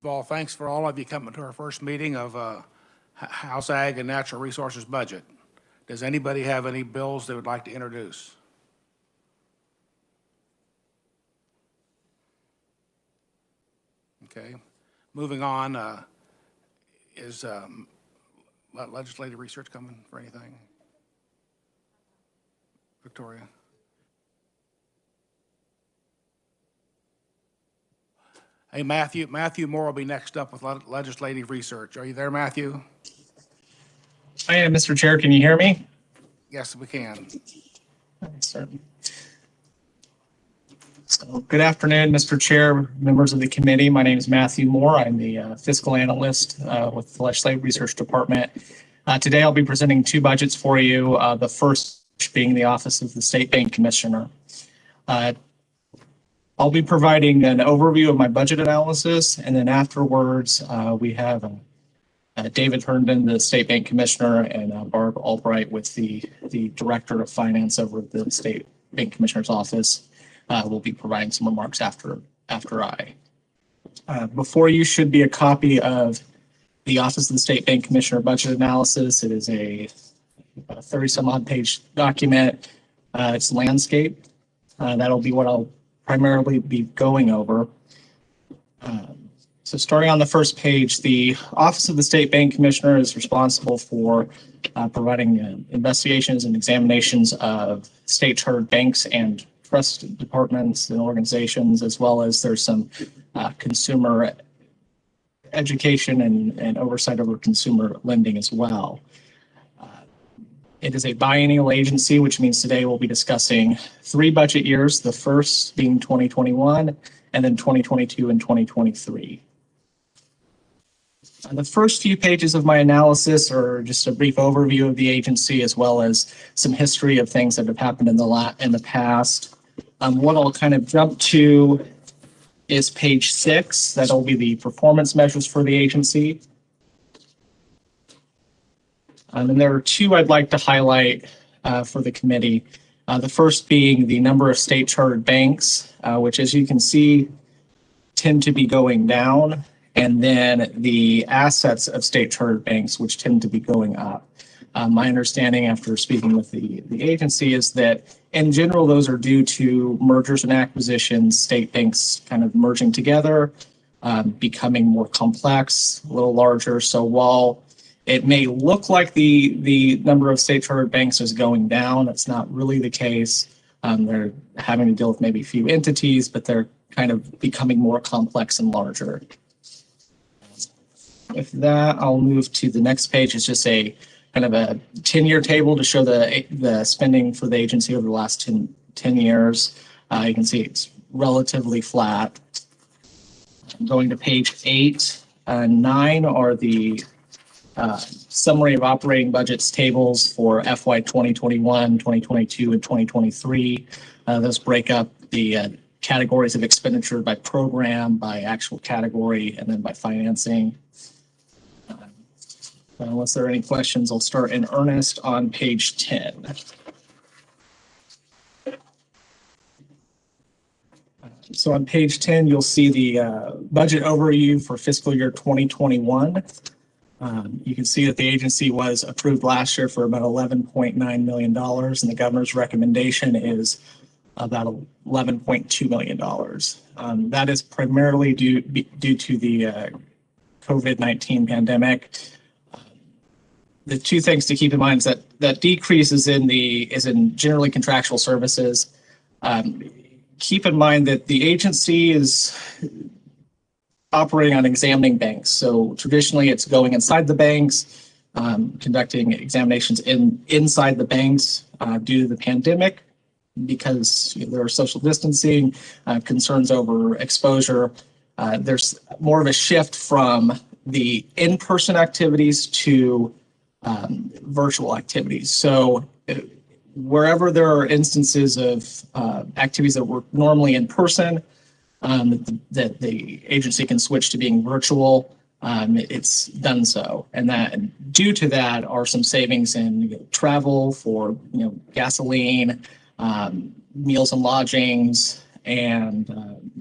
Well, thanks for all of you coming to our first meeting of House Ag and Natural Resources Budget. Does anybody have any bills they would like to introduce? Okay. Moving on, is legislative research coming for anything? Victoria? Hey, Matthew Moore will be next up with legislative research. Are you there, Matthew? I am, Mr. Chair. Can you hear me? Yes, we can. Thanks, sir. So, good afternoon, Mr. Chair, members of the committee. My name is Matthew Moore. I'm the fiscal analyst with the Legislative Research Department. Today, I'll be presenting two budgets for you, the first being the Office of the State Bank Commissioner. I'll be providing an overview of my budget analysis, and then afterwards, we have David Herndon, the State Bank Commissioner, and Barb Albright with the Director of Finance over at the State Bank Commissioner's Office. Will be providing some remarks after I. Before you should be a copy of the Office of the State Bank Commissioner budget analysis. It is a 30-some-odd page document. It's landscape. That'll be what I'll primarily be going over. So starting on the first page, the Office of the State Bank Commissioner is responsible for providing investigations and examinations of state-chartered banks and trust departments and organizations, as well as there's some consumer education and oversight over consumer lending as well. It is a biennial agency, which means today we'll be discussing 3 budget years, the first being 2021, and then 2022 and 2023. The first few pages of my analysis are just a brief overview of the agency, as well as some history of things that have happened in the past. What I'll kind of jump to is page 6. That'll be the performance measures for the agency. And there are 2 I'd like to highlight for the committee. The first being the number of state-chartered banks, which, as you can see, tend to be going down, and then the assets of state-chartered banks, which tend to be going up. My understanding after speaking with the agency is that, in general, those are due to mergers and acquisitions, state banks kind of merging together, becoming more complex, a little larger. So while it may look like the number of state-chartered banks is going down, that's not really the case. They're having to deal with maybe a few entities, but they're kind of becoming more complex and larger. With that, I'll move to the next page. It's just a kind of a 10-year table to show the spending for the agency over the last 10 years. You can see it's relatively flat. Going to page 8 and 9 are the summary of operating budgets tables for FY 2021, 2022, and 2023. Those break up the categories of expenditure by program, by actual category, and then by financing. Unless there are any questions, I'll start in earnest on page 10. So on page 10, you'll see the budget overview for fiscal year 2021. You can see that the agency was approved last year for about $11.9 million, and the governor's recommendation is about $11.2 million. That is primarily due to the COVID-19 pandemic. The 2 things to keep in mind is that decrease is in generally contractual services. Keep in mind that the agency is operating on examining banks. So traditionally, it's going inside the banks, conducting examinations inside the banks due to the pandemic, because there are social distancing concerns over exposure. There's more of a shift from the in-person activities to virtual activities. So wherever there are instances of activities that were normally in person, that the agency can switch to being virtual, it's done so. And that due to that are some savings in travel for gasoline, meals and lodgings, and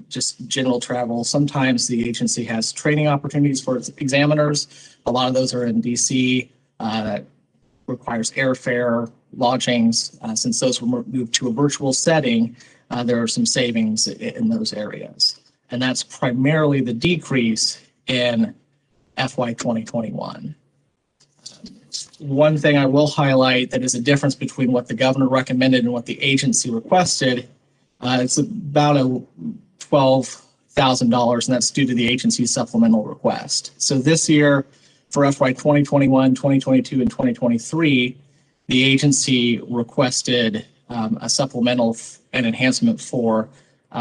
just general travel. Sometimes the agency has training opportunities for its examiners. A lot of those are in DC. That requires airfare, lodgings. Since those were moved to a virtual setting, there are some savings in those areas. And that's primarily the decrease in FY 2021. One thing I will highlight that is a difference between what the governor recommended and what the agency requested, it's about a $12,000, and that's due to the agency's supplemental request. So this year, for FY 2021, 2022, and 2023, the agency requested a supplemental and enhancement for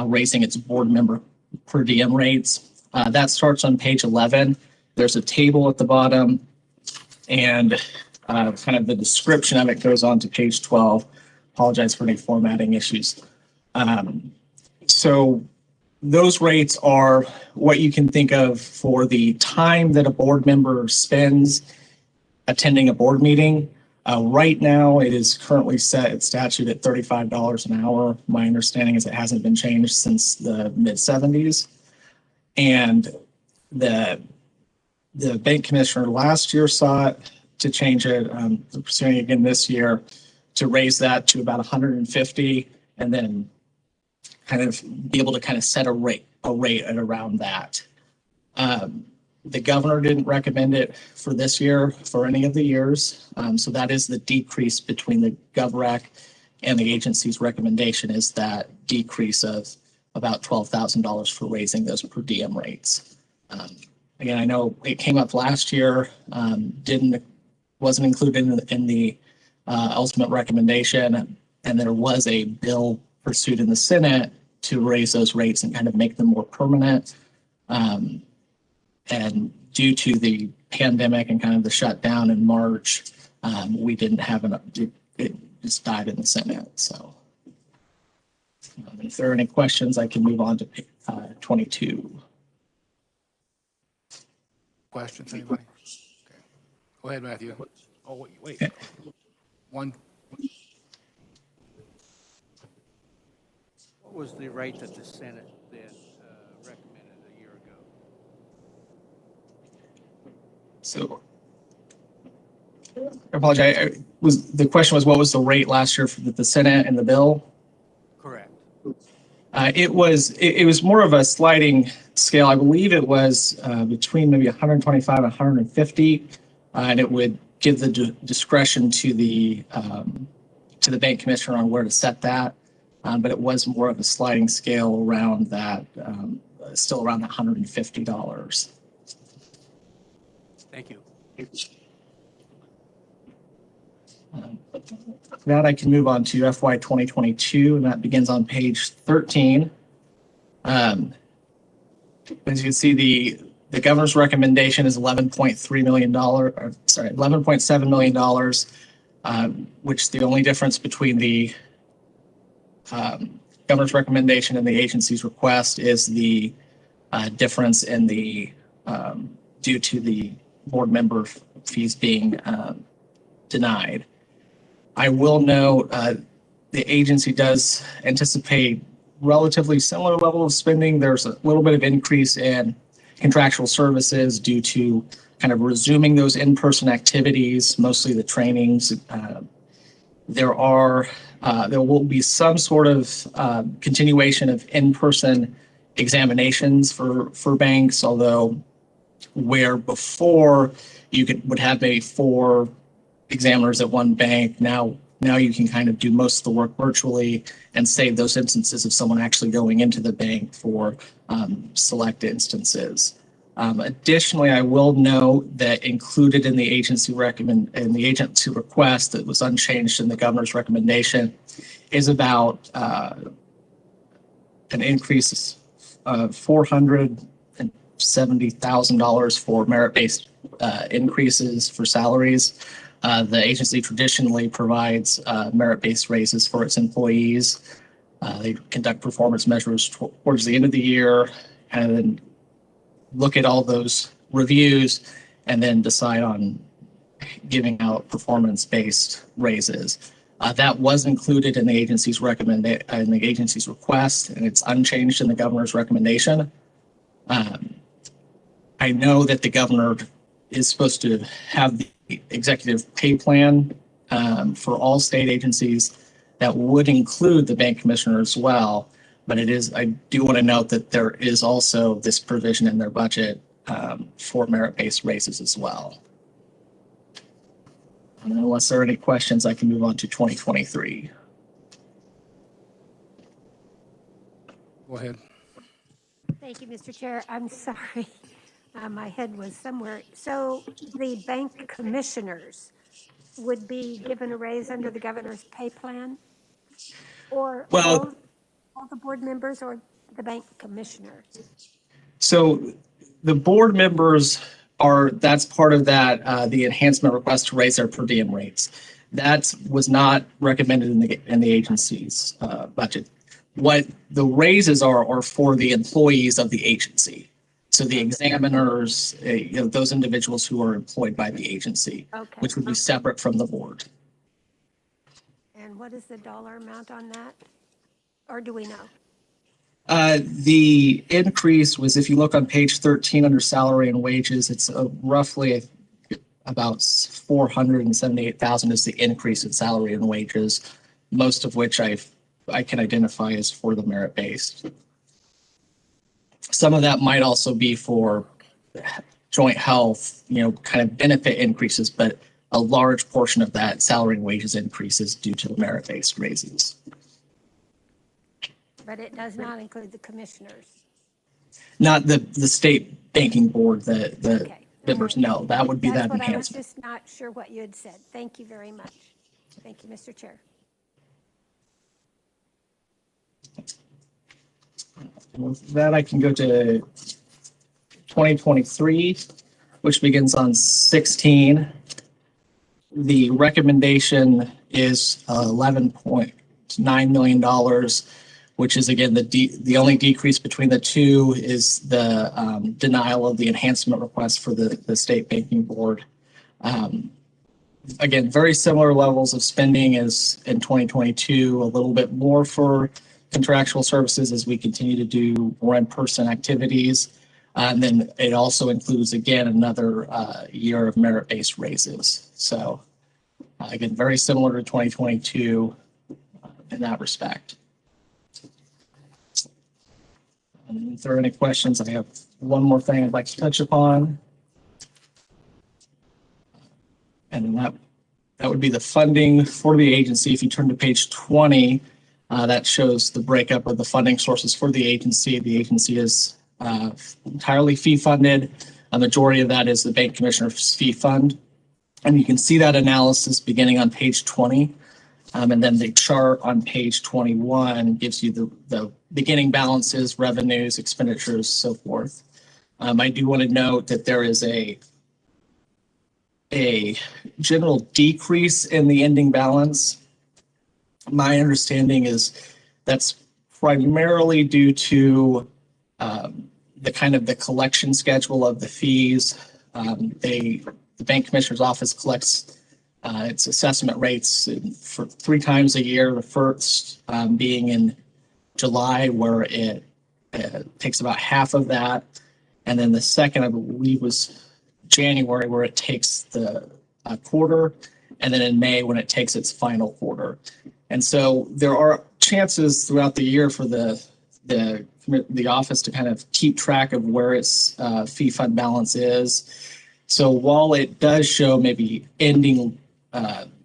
raising its board member per diem rates. That starts on page 11. There's a table at the bottom, and kind of the description of it goes on to page 12. Apologize for any formatting issues. So those rates are what you can think of for the time that a board member spends attending a board meeting. Right now, it is currently set at statute at $35 an hour. My understanding is it hasn't been changed since the mid-70s. And the bank commissioner last year sought to change it, pursuing again this year, to raise that to about 150, and then kind of be able to kind of set a rate at around that. The governor didn't recommend it for this year for any of the years. So that is the decrease between the GovRec and the agency's recommendation, is that decrease of about $12,000 for raising those per diem rates. Again, I know it came up last year, wasn't included in the ultimate recommendation, and there was a bill pursued in the Senate to raise those rates and kind of make them more permanent. And due to the pandemic and kind of the shutdown in March, we didn't have it just died in the Senate. So if there are any questions, I can move on to 22. Questions, anybody? Okay. Go ahead, Matthew. Oh, wait. One. What was the rate that the Senate then recommended a year ago? So I apologize. The question was, what was the rate last year for the Senate and the bill? Correct. It was more of a sliding scale. I believe it was between maybe 125 and 150, and it would give the discretion to the bank commissioner on where to set that. But it was more of a sliding scale around that, still around the $150. Thank you. That I can move on to FY 2022, and that begins on page 13. As you can see, the governor's recommendation is $11.3 million, $11.7 million, which the only difference between the governor's recommendation and the agency's request is the difference in the due to the board member fees being denied. I will note the agency does anticipate relatively similar level of spending. There's a little bit of increase in contractual services due to kind of resuming those in-person activities, mostly the trainings. There will be some sort of continuation of in-person examinations for banks, although where before you would have maybe 4 examiners at one bank, now you can kind of do most of the work virtually and save those instances of someone actually going into the bank for select instances. Additionally, I will note that included in the agency request that was unchanged in the governor's recommendation is about an increase of $470,000 for merit-based increases for salaries. The agency traditionally provides merit-based raises for its employees. They conduct performance measures towards the end of the year and then look at all those reviews and then decide on giving out performance-based raises. That was included in the agency's request, and it's unchanged in the governor's recommendation. I know that the governor is supposed to have the executive pay plan for all state agencies that would include the bank commissioner as well. But I do want to note that there is also this provision in their budget for merit-based raises as well. And unless there are any questions, I can move on to 2023. Go ahead. Thank you, Mr. Chair. I'm sorry. My head was somewhere. So the bank commissioners would be given a raise under the governor's pay plan? Or Well, all the board members or the bank commissioner? so the board members that's part of that, the enhancement request to raise their per diem rates. That was not recommended in the agency's budget. What the raises are for the employees of the agency. So the examiners, those individuals who are employed by the agency, Okay. which would be separate from the board. And what is the dollar amount on that? Or do we know? The increase was, if you look on page 13 under salary and wages, it's roughly about 478,000 is the increase in salary and wages, most of which I can identify as for the merit-based. Some of that might also be for joint health, kind of benefit increases, but a large portion of that salary and wages increase is due to the merit-based raises. But it does not include the commissioners. Not the state banking board, the Okay. members, no, that would be that That's what I was enhancement. just not sure what you had said. Thank you very much. Thank you, Mr. Chair. With that, I can go to 2023, which begins on 16. The recommendation is $11.9 million, which is, again, the only decrease between the two is the denial of the enhancement request for the state banking board. Again, very similar levels of spending as in 2022, a little bit more for contractual services as we continue to do more in-person activities. And then it also includes, again, another year of merit-based raises. So again, very similar to 2022 in that respect. And if there are any questions, I have one more thing I'd like to touch upon. And that would be the funding for the agency. If you turn to page 20, that shows the breakup of the funding sources for the agency. The agency is entirely fee funded. A majority of that is the bank commissioner's fee fund. And you can see that analysis beginning on page 20. And then the chart on page 21 gives you the beginning balances, revenues, expenditures, so forth. I do want to note that there is a general decrease in the ending balance. My understanding is that's primarily due to the collection schedule of the fees. The bank commissioner's office collects its assessment rates for 3 times a year. The first being in July, where it takes about half of that, and then the second, I believe, was January, where it takes the quarter, and then in May when it takes its final quarter. And so there are chances throughout the year for the office to kind of keep track of where its fee fund balance is. So while it does show maybe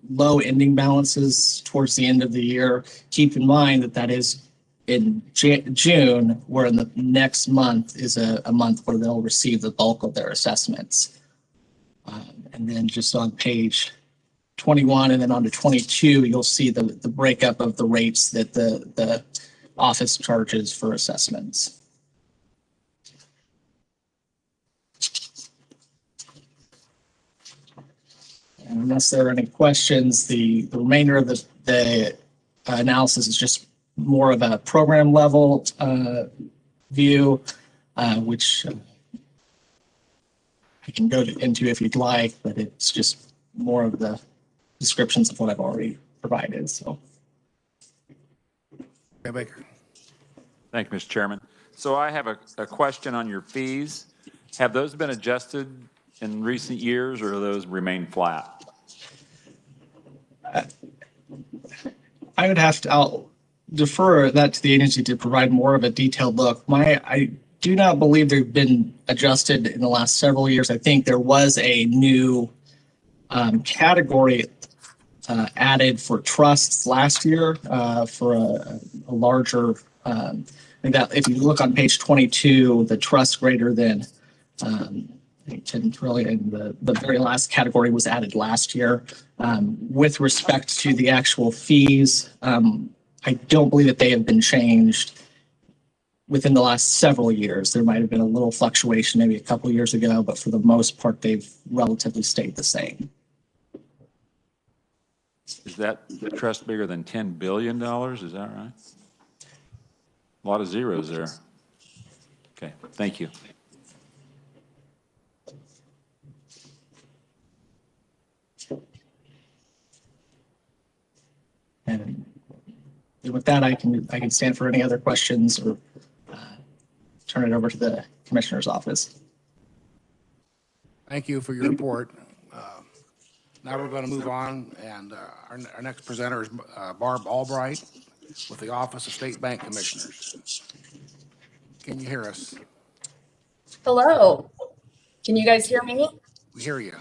low ending balances towards the end of the year, keep in mind that is in June, where in the next month is a month where they'll receive the bulk of their assessments. And then just on page 21 and then on to 22, you'll see the breakup of the rates that the office charges for assessments. And unless there are any questions, the remainder of the analysis is just more of a program level view, which I can go into if you'd like, but it's just more of the descriptions of what I've already provided. So. Okay, Baker. Thank you, Mr. Chairman. So I have a question on your fees. Have those been adjusted in recent years, or do those remain flat? I'll defer that to the agency to provide more of a detailed look. I do not believe they've been adjusted in the last several years. I think there was a new category added for trusts last year for a larger, I think that if you look on page 22, the trust greater than $10 trillion, the very last category was added last year. With respect to the actual fees, I don't believe that they have been changed within the last several years. There might have been a little fluctuation maybe a couple of years ago, but for the most part, they've relatively stayed the same. Is that the trust bigger than $10 billion? Is that right? A lot of zeros there. Okay, thank you. And with that, I can stand for any other questions or turn it over to the commissioner's office. Thank you for your report. Now we're going to move on, and our next presenter is Barb Albright with the Office of State Bank Commissioners. Can you hear us? Hello. Can you guys hear me? We hear you.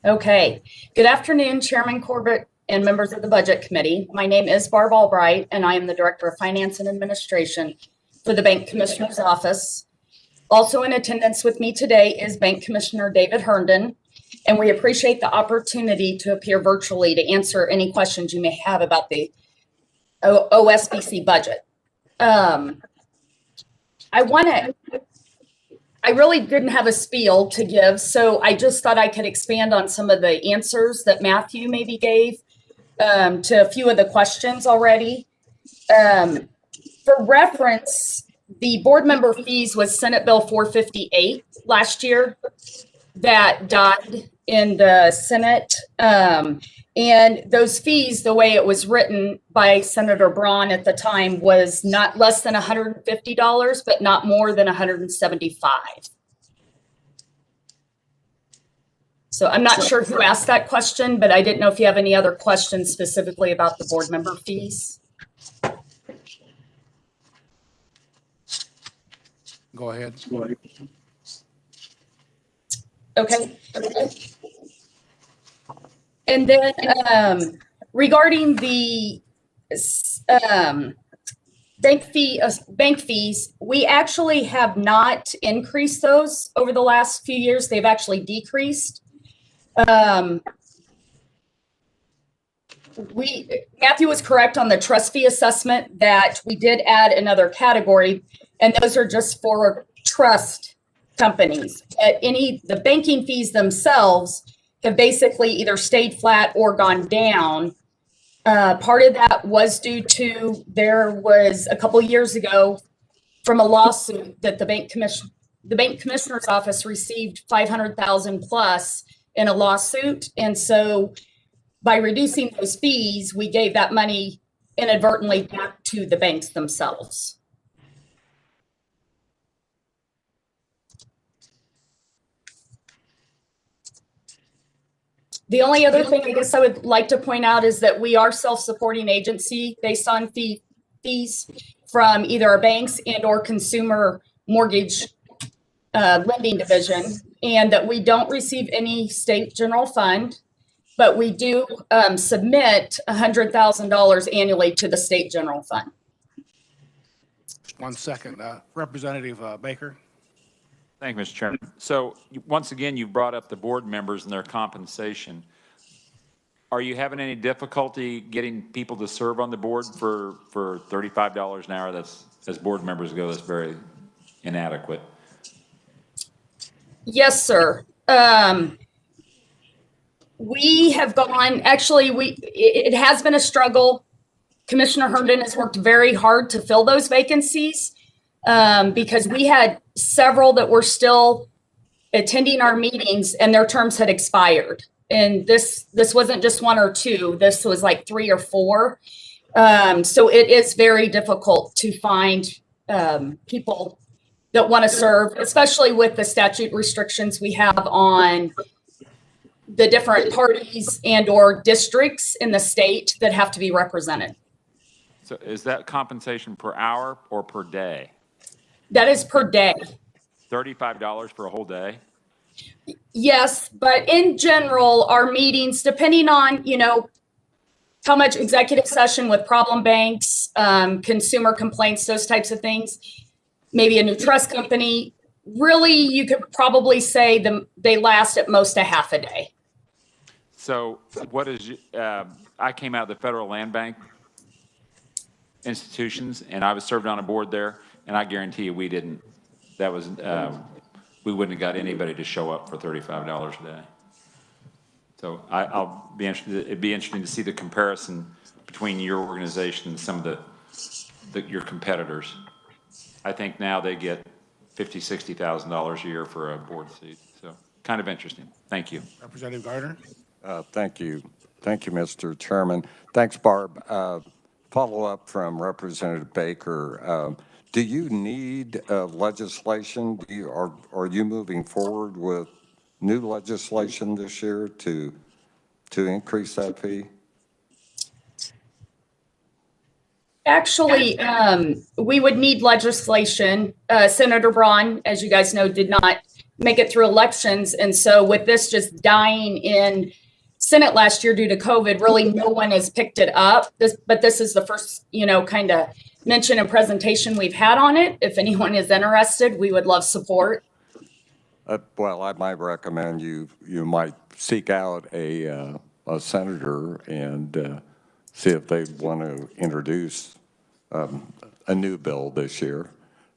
Okay. Good afternoon, Chairman Corbett and members of the Budget Committee. My name is Barb Albright, and I am the Director of Finance and Administration for the Bank Commissioner's Office. Also in attendance with me today is Bank Commissioner David Herndon, and we appreciate the opportunity to appear virtually to answer any questions you may have about the OSBC budget. I really didn't have a spiel to give, so I just thought I could expand on some of the answers that Matthew maybe gave to a few of the questions already. For reference, the board member fees was Senate Bill 458 last year that died in the Senate. And those fees, the way it was written by Senator Braun at the time, was not less than $150, but not more than $175. So I'm not sure who asked that question, but I didn't know if you have any other questions specifically about the board member fees. Go ahead. Okay. And then regarding the bank fees, we actually have not increased those over the last few years. They've actually decreased. Matthew was correct on the trust fee assessment that we did add another category, and those are just for trust companies. The banking fees themselves have basically either stayed flat or gone down. Part of that was due to, there was a couple years ago from a lawsuit that the Bank Commissioner's Office received $500,000 plus in a lawsuit. And so by reducing those fees, we gave that money inadvertently back to the banks themselves. The only other thing I guess I would like to point out is that we are self-supporting agency based on fees from either our banks and or consumer mortgage lending division, and that we don't receive any state general fund, but we do submit $100,000 annually to the state general fund. Just 1 second. Representative Baker. Thank you, Mr. Chairman. So once again, you brought up the board members and their compensation. Are you having any difficulty getting people to serve on the board for $35 an hour? That's, as board members go, that's very inadequate. Yes, sir. We have gone, actually, it has been a struggle. Commissioner Herndon has worked very hard to fill those vacancies because we had several that were still attending our meetings and their terms had expired. and this wasn't just one or two. This was like 3 or 4. So it is very difficult to find people that want to serve, especially with the statute restrictions we have on the different parties and or districts in the state that have to be represented. So is that compensation per hour or per day? That is per day. $35 for a whole day? Yes, but in general, our meetings, depending on, how much executive session with problem banks, consumer complaints, those types of things, maybe a new trust company, really, you could probably say they last at most a half a day. So what is, I came out of the Federal Land Bank institutions, and I was served on a board there, and I guarantee you we didn't, we wouldn't have got anybody to show up for $35 a day. So I'll be interested, it'd be interesting to see the comparison between your organization and some of your competitors. I think now they get $50,000, $60,000 a year for a board seat. So kind of interesting. Thank you. Representative Gardner? Thank you. Thank you, Mr. Chairman. Thanks, Barb. Follow up from Representative Baker. Do you need legislation? Are you moving forward with new legislation this year to increase that fee? Actually, we would need legislation. Senator Braun, as you guys know, did not make it through elections. And so with this just dying in Senate last year due to COVID, really no one has picked it up. But this is the first, kind of mention and presentation we've had on it. If anyone is interested, we would love support. Well, I might recommend you might seek out a senator and see if they want to introduce a new bill this year.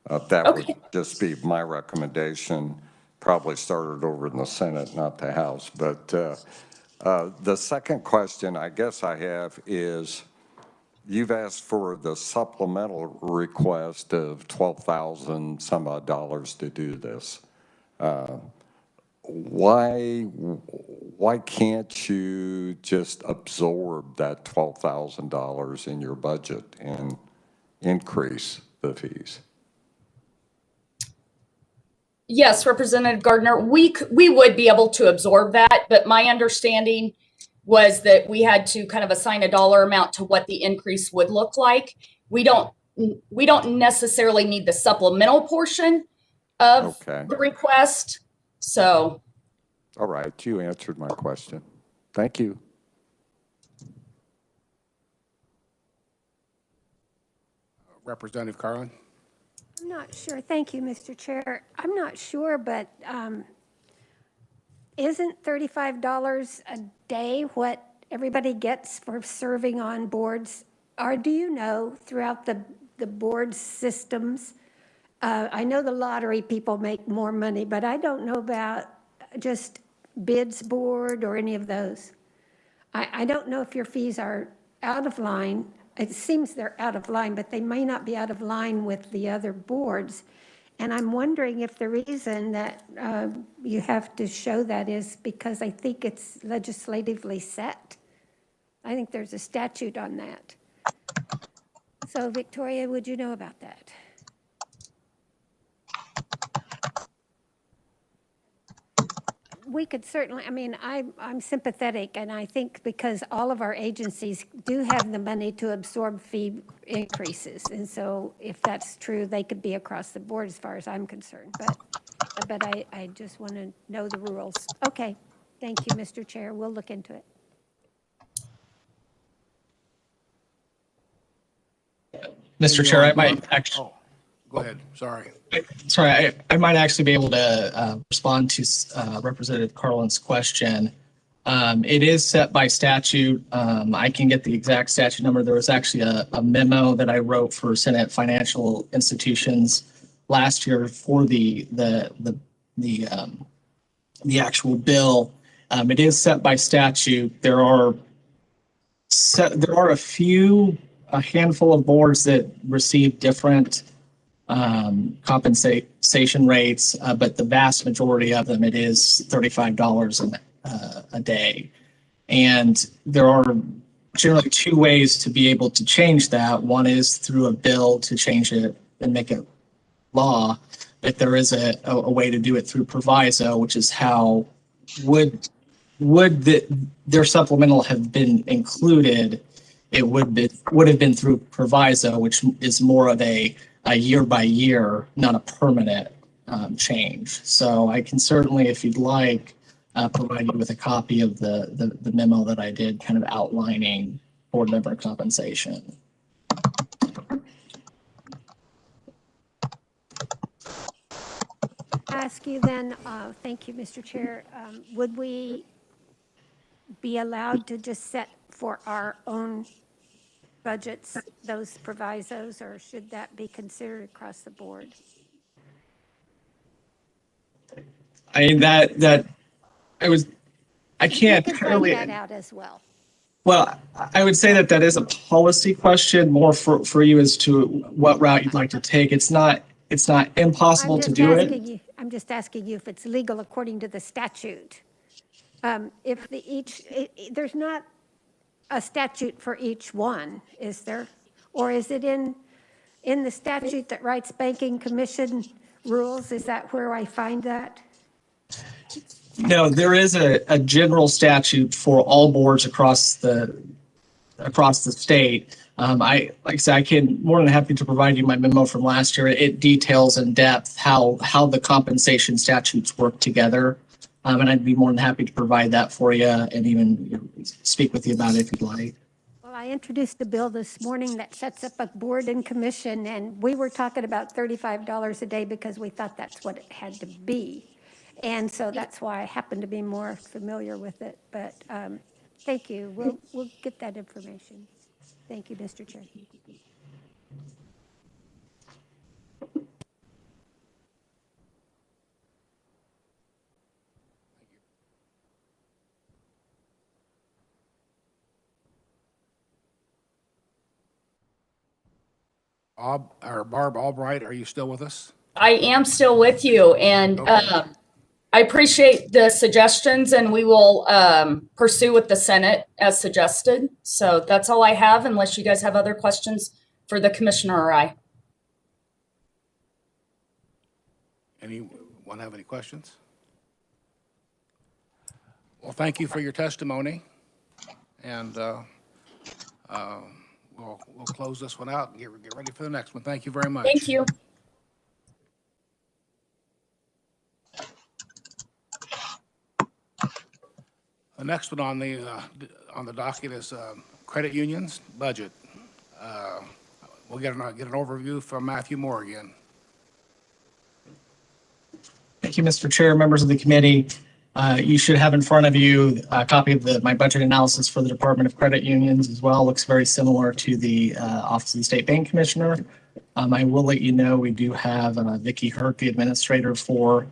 That would just be my recommendation. Probably started over in the Senate, not the House. But the second question I guess I have is, you've asked for the supplemental request of $12,000 some odd dollars to do this. Why can't you just absorb that $12,000 in your budget and increase the fees? Yes, Representative Gardner, we would be able to absorb that, but my understanding was that we had to kind of assign a dollar amount to what the increase would look like. We don't necessarily need the supplemental portion of the request. So. All right, you answered my question. Thank you. Representative Carlin? I'm not sure. Thank you, Mr. Chair. I'm not sure, but isn't $35 a day what everybody gets for serving on boards? Or do you know, throughout the board systems, I know the lottery people make more money, but I don't know about just bids board or any of those. I don't know if your fees are out of line. It seems they're out of line, but they may not be out of line with the other boards. And I'm wondering if the reason that you have to show that is because I think it's legislatively set. I think there's a statute on that. So Victoria, would you know about that? We could certainly, I mean, I'm sympathetic, and I think because all of our agencies do have the money to absorb fee increases. And so if that's true, they could be across the board as far as I'm concerned. But I just want to know the rules. Okay. Thank you, Mr. Chair. We'll look into it. Mr. Chair, I might actually. Oh, go ahead. Sorry. Sorry, I might actually be able to respond to Representative Carlin's question. It is set by statute. I can get the exact statute number. There was actually a memo that I wrote for Senate financial institutions last year for the actual bill. It is set by statute. There are a handful of boards that receive different compensation rates, but the vast majority of them, it is $35 a day. And there are generally two ways to be able to change that. One is through a bill to change it and make it law, but there is a way to do it through proviso, which is how would their supplemental have been included. It would have been through proviso, which is more of a year by year, not a permanent change. So I can certainly, if you'd like, provide you with a copy of the memo that I did, kind of outlining board member compensation. Ask you then, thank you, Mr. Chair, would we be allowed to just set for our own budgets those provisos, or should that be considered across the board? I mean, I You can't can find really, that out as well. well, I would say that is a policy question more for you as to what route you'd like to take. It's not impossible to do it. I'm just asking you if it's legal according to the statute. If there's not a statute for each one, is there? Or is it in the statute that writes banking commission rules? Is that where I find that? No, there is a general statute for all boards across the state. Like I said, I can more than happy to provide you my memo from last year. It details in depth how the compensation statutes work together. And I'd be more than happy to provide that for you and even speak with you about it if you'd like. Well, I introduced a bill this morning that sets up a board and commission, and we were talking about $35 a day because we thought that's what it had to be. And so that's why I happen to be more familiar with it. But thank you. We'll get that information. Thank you, Mr. Chair. Barb Albright, are you still with us? I am still with you, and Okay. I appreciate the suggestions, and we will pursue with the Senate as suggested. So that's all I have, unless you guys have other questions for the commissioner or I. Anyone have any questions? Well, thank you for your testimony, and we'll close this one out and get ready for the next one. Thank you very much. Thank you. The next one on the docket is credit unions budget. We'll get an overview from Matthew Moore again. Thank you, Mr. Chair, members of the committee. You should have in front of you a copy of my budget analysis for the Department of Credit Unions as well. Looks very similar to the Office of the State Bank Commissioner. I will let you know we do have Vicki Hurt, the administrator for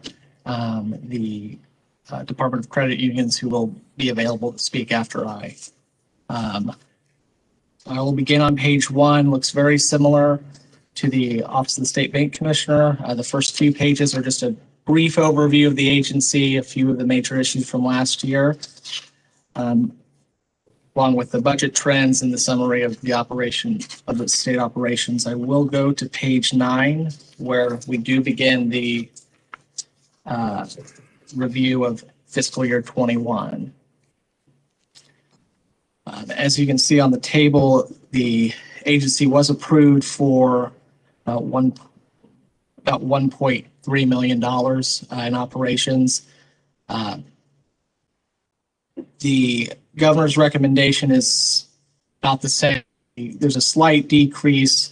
the Department of Credit Unions, who will be available to speak after I. I will begin on page 1. Looks very similar to the Office of the State Bank Commissioner. The first few pages are just a brief overview of the agency, a few of the major issues from last year, along with the budget trends and the summary of the operation of the state operations. I will go to page 9, where we do begin the review of fiscal year 21. As you can see on the table, the agency was approved for about $1.3 million in operations. The governor's recommendation is about the same. There's a slight decrease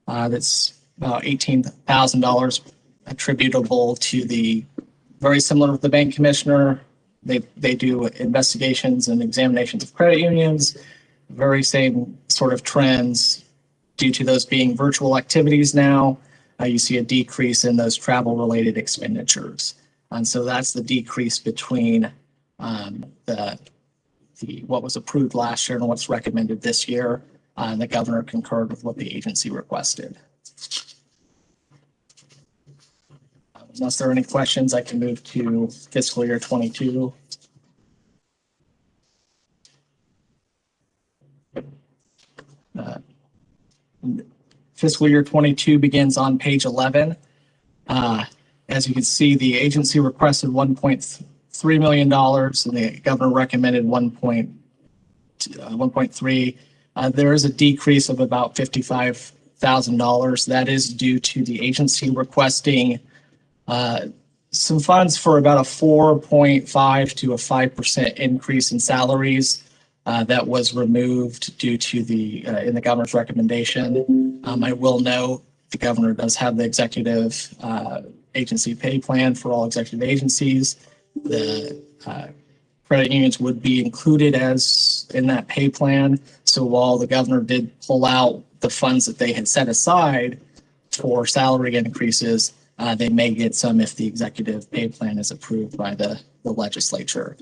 that's about $18,000 attributable to the very similar with the bank commissioner. They do investigations and examinations of credit unions, very same sort of trends due to those being virtual activities now. You see a decrease in those travel-related expenditures. And so that's the decrease between what was approved last year and what's recommended this year. The governor concurred with what the agency requested. Unless there are any questions, I can move to fiscal year 22. fiscal year 22 begins on page 11. As you can see, the agency requested $1.3 million and the governor recommended 1.3. There is a decrease of about $55,000. That is due to the agency requesting some funds for about a 4.5 to a 5% increase in salaries. That was removed due to in the governor's recommendation. I will note the governor does have the executive agency pay plan for all executive agencies. The credit unions would be included as in that pay plan. So while the governor did pull out the funds that they had set aside for salary increases, they may get some if the executive pay plan is approved by the legislature.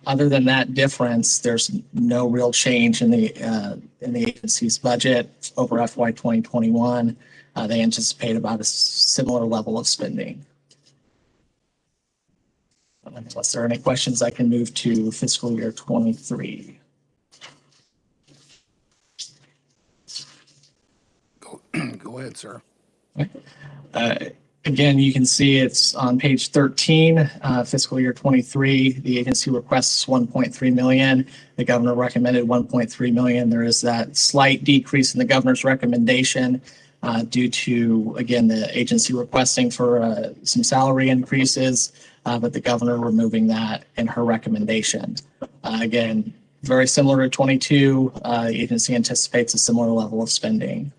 Other than that difference, there's no real change in the agency's budget over FY 2021. They anticipate about a similar level of spending. Unless there are any questions, I can move to fiscal year 23. Go ahead, sir. Again, you can see it's on page 13, fiscal year 23. The agency requests 1.3 million. The governor recommended 1.3 million. There is that slight decrease in the governor's recommendation due to, again, the agency requesting for some salary increases, but the governor removing that in her recommendation. Again, very similar to 22, the agency anticipates a similar level of spending.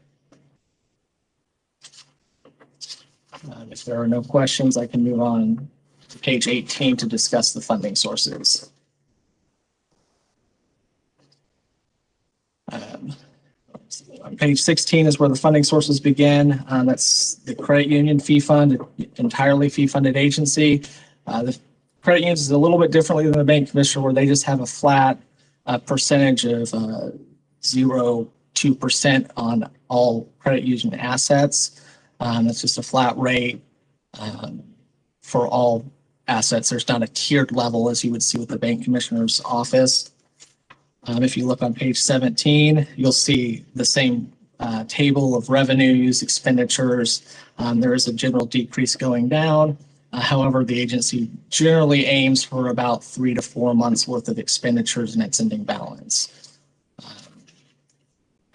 If there are no questions, I can move on to page 18 to discuss the funding sources. On page 16 is where the funding sources begin. That's the credit union fee fund, entirely fee-funded agency. The credit unions is a little bit differently than the bank commissioner, where they just have a flat percentage of 0.2% on all credit union assets. That's just a flat rate for all assets. There's not a tiered level as you would see with the bank commissioner's office. If you look on page 17, you'll see the same table of revenues, expenditures. There is a general decrease going down. However, the agency generally aims for about 3 to 4 months worth of expenditures in its ending balance.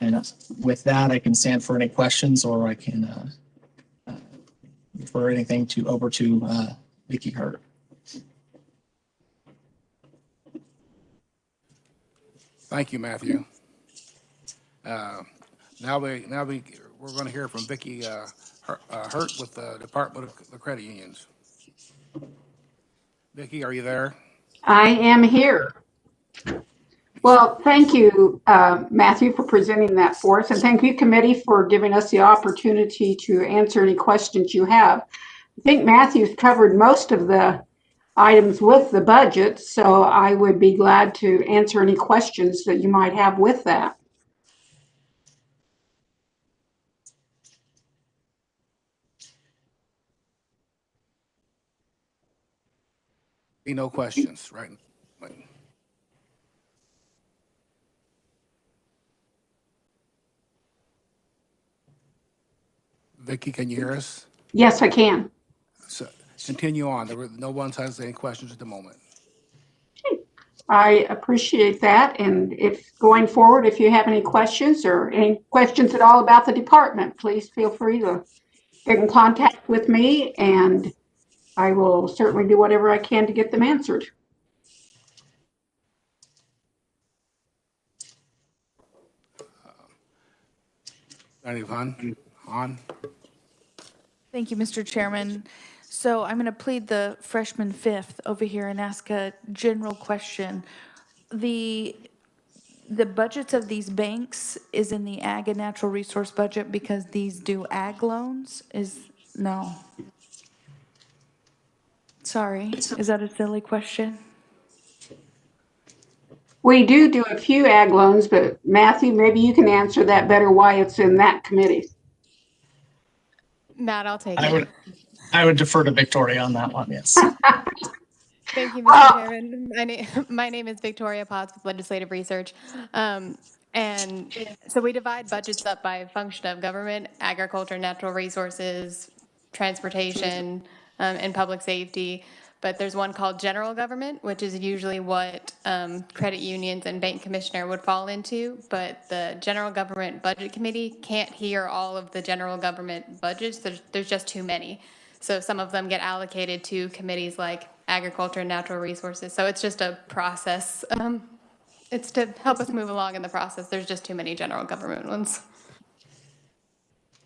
And with that, I can stand for any questions, or I can refer anything over to Vicki Hurt. Thank you, Matthew. Now we're going to hear from Vicki Hurt with the Department of the Credit Unions. Vicki, are you there? I am here. Well, thank you, Matthew, for presenting that for us. And thank you, committee, for giving us the opportunity to answer any questions you have. I think Matthew's covered most of the items with the budget, so I would be glad to answer any questions that you might have with that. No questions, right? Vicki, can you hear us? Yes, I can. So continue on. No one has any questions at the moment. I appreciate that. And if going forward, if you have any questions or any questions at all about the department, please feel free to get in contact with me, and I will certainly do whatever I can to get them answered. On. Thank you, Mr. Chairman. So I'm going to plead the freshman fifth over here and ask a general question. The budgets of these banks is in the ag and natural resource budget because these do ag loans? No. Sorry, is that a silly question? We do a few ag loans, but Matthew, maybe you can answer that better, why it's in that committee. Matt, I'll take it. I would defer to Victoria on that one, yes. Thank you, Mr. Chairman. My name is Victoria Potts with Legislative Research. And so we divide budgets up by function of government: agriculture, natural resources, transportation, and public safety. But there's one called general government, which is usually what credit unions and bank commissioner would fall into. But the general government budget committee can't hear all of the general government budgets. There's just too many. So some of them get allocated to committees like agriculture and natural resources. So it's just a process. It's to help us move along in the process. There's just too many general government ones.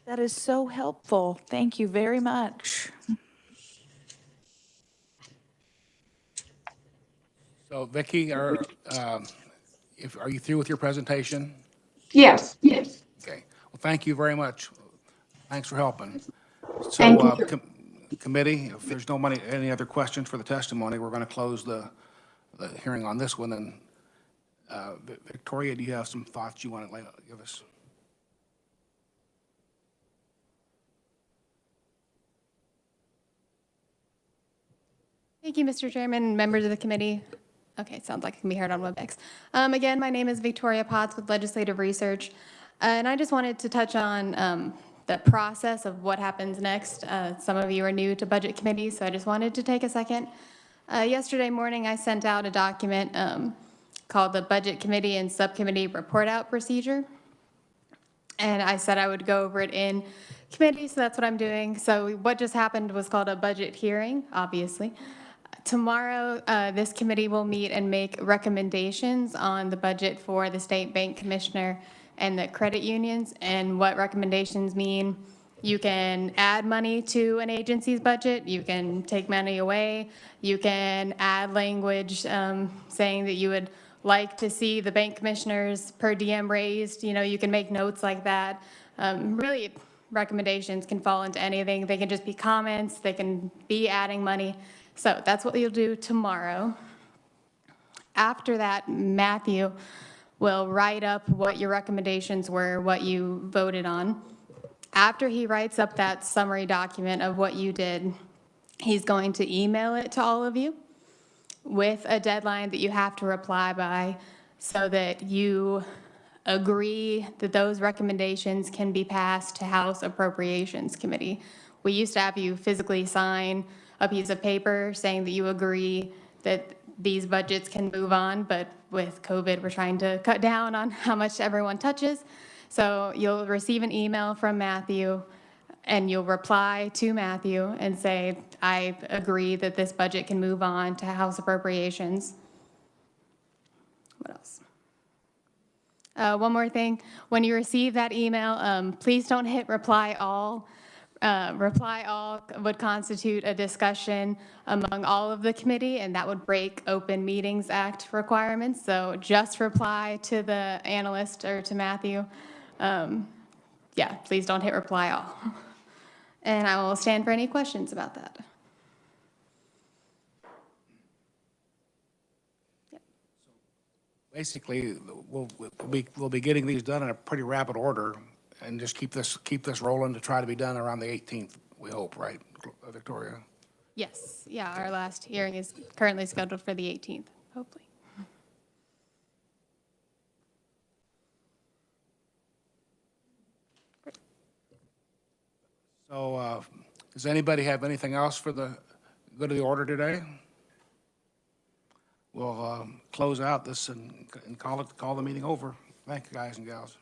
That is so helpful. Thank you very much. So Vicki, are you through with your presentation? Yes, yes. Okay. Well, thank you very much. Thanks for helping. So, Thank you. Committee, if there's any other questions for the testimony, we're going to close the hearing on this one. And Victoria, do you have some thoughts you want to give us? Thank you, Mr. Chairman, members of the committee. Okay, sounds like it can be heard on WebEx. Again, my name is Victoria Potts with Legislative Research, and I just wanted to touch on the process of what happens next. Some of you are new to budget committees, so I just wanted to take a second. Yesterday morning, I sent out a document called the Budget Committee and Subcommittee Report Out Procedure, and I said I would go over it in committee, so that's what I'm doing. So what just happened was called a budget hearing, obviously. Tomorrow, this committee will meet and make recommendations on the budget for the state bank commissioner and the credit unions. And what recommendations mean: you can add money to an agency's budget, you can take money away, you can add language saying that you would like to see the bank commissioners per diem raised. You know, you can make notes like that. Really, recommendations can fall into anything. They can just be comments, they can be adding money. So that's what you'll do tomorrow. After that, Matthew will write up what your recommendations were, what you voted on. After he writes up that summary document of what you did, he's going to email it to all of you with a deadline that you have to reply by, so that you agree that those recommendations can be passed to House Appropriations Committee. We used to have you physically sign a piece of paper saying that you agree that these budgets can move on, but with COVID, we're trying to cut down on how much everyone touches. So you'll receive an email from Matthew, and you'll reply to Matthew and say, I agree that this budget can move on to House Appropriations. What else? One more thing. When you receive that email, please don't hit reply all. Reply all would constitute a discussion among all of the committee, and that would break Open Meetings Act requirements. So just reply to the analyst or to Matthew. Yeah, please don't hit reply all. And I will stand for any questions about that. Yep. Basically, we'll be getting these done in a pretty rapid order, and just keep this rolling to try to be done around the 18th, we hope, right, Victoria? Yes, yeah, our last hearing is currently scheduled for the 18th, hopefully. Great. So, does anybody have anything else for the good of the order today? We'll close out this and call the meeting over. Thank you, guys and gals.